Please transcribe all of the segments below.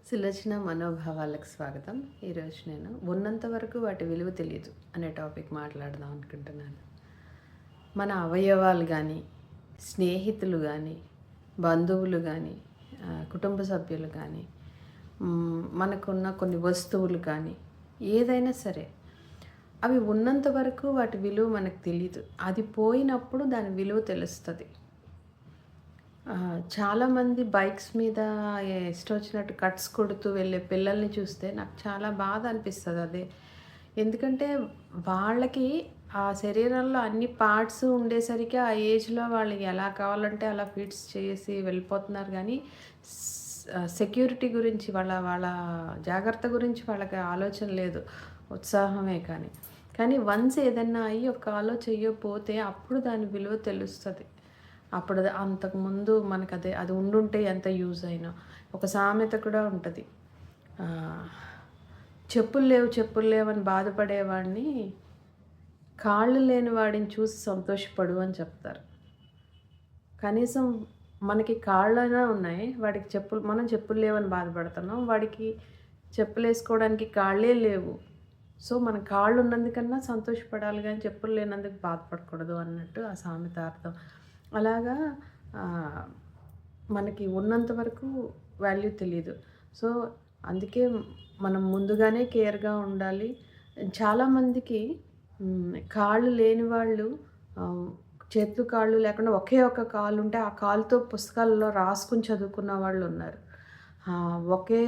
సులోచన మనోభావాలకు స్వాగతం. ఈరోజు నేను ఉన్నంత వరకు వాటి విలువ తెలియదు అనే టాపిక్ మాట్లాడదాం అనుకుంటున్నాను. మన అవయవాలు కానీ, స్నేహితులు కానీ, బంధువులు కానీ, కుటుంబ సభ్యులు కానీ, మనకున్న కొన్ని వస్తువులు కానీ, ఏదైనా సరే అవి ఉన్నంత వరకు వాటి విలువ మనకు తెలియదు. అది పోయినప్పుడు దాని విలువ తెలుస్తుంది. చాలామంది బైక్స్ మీద ఇష్టం వచ్చినట్టు కట్స్ కొడుతూ వెళ్ళే పిల్లల్ని చూస్తే నాకు చాలా బాధ అనిపిస్తుంది అదే. ఎందుకంటే వాళ్ళకి ఆ శరీరంలో అన్ని పార్ట్స్ ఉండేసరికి ఆ ఏజ్‌లో వాళ్ళకి ఎలా కావాలంటే అలా ఫిట్స్ చేసి వెళ్ళిపోతున్నారు కానీ సెక్యూరిటీ గురించి వాళ్ళ వాళ్ళ జాగ్రత్త గురించి వాళ్ళకి ఆలోచన లేదు. ఉత్సాహమే కానీ. కానీ వన్స్ ఏదన్నా అయ్యి ఒక కాలో చెయ్యో పోతే అప్పుడు దాని విలువ తెలుస్తది. అప్పుడు అంతకుముందు అది ఉండుంటే ఎంత యూజ్ అయినా. ఒక సామెత కూడా ఉంటది. చెప్పులు లేవని బాధపడేవాడిని కాళ్ళు లేని వాడిని చూసి సంతోషపడు అని చెప్తారు. కనీసం మనకి కాళ్ళైనా ఉన్నాయి. వాడికి మనం చెప్పులు లేవని బాధపడుతున్నాం. వాడికి చెప్పులేసుకోవడానికి కాళ్ళే లేవు. సో, మన కాళ్ళు ఉన్నందుకన్నా సంతోషపడాలి గానీ చెప్పులు లేనందుకు బాధపడకూడదు అన్నట్టు ఆ సామెత అర్థం. అలాగా మనకి ఉన్నంత వరకు వాల్యూ తెలీదు. సో, అందుకే మనం ముందుగానే కేర్‌గా ఉండాలి. చాలామందికి కాళ్ళు లేని వాళ్ళు చేతులు, కాళ్ళు లేకుండా ఒకే ఒక కాలు ఉంటే ఆ కాలుతో పుస్తకాల్లో రాసుకొని చదువుకున్న వాళ్ళున్నారు. ఒకే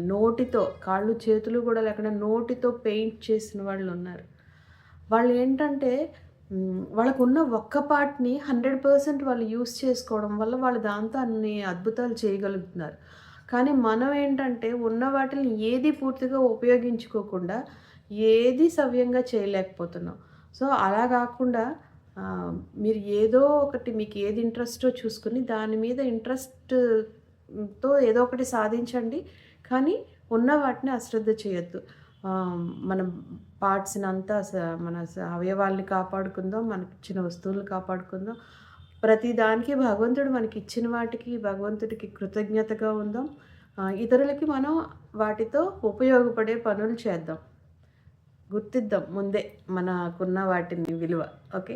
నోటితో కాళ్ళు, చేతులు కూడా లేకుండా నోటితో పెయింట్ చేసిన వాళ్ళున్నారు. వాళ్ళేంటంటే వాళ్ళకున్న ఒక్క పార్ట్‌ని 100% వాళ్ళు యూజ్ చేసుకోవడం వల్ల వాళ్ళు దాంతో అన్ని అద్భుతాలు చేయగలుగుతున్నారు. కానీ మనం ఏంటంటే ఉన్న వాటిని ఏది పూర్తిగా ఉపయోగించుకోకుండా ఏది సవ్యంగా చేయలేకపోతున్నాం. సో, అలా గాకుండా మీరు ఏదో ఒకటి మీకు ఏది ఇంట్రెస్టో చూసుకొని దాని మీద ఇంట్రెస్ట్‌తో ఏదో ఒకటి సాధించండి. కానీ ఉన్న వాటిని అశ్రద్ధ చేయొద్దు. మన పార్ట్స్‌నంతా మన అవయవాల్ని కాపాడుకుందాం. మనకిచ్చిన వస్తువులను కాపాడుకుందాం. ప్రతి దానికి భగవంతుడు మనకిచ్చిన వాటికి భగవంతుడికి కృతజ్ఞతగా ఉందాం. ఇతరులకి మనం వాటితో ఉపయోగపడే పనులు చేద్దాం. గుర్తిద్దాం ముందే మనకున్న వాటిని విలువ. ఓకే.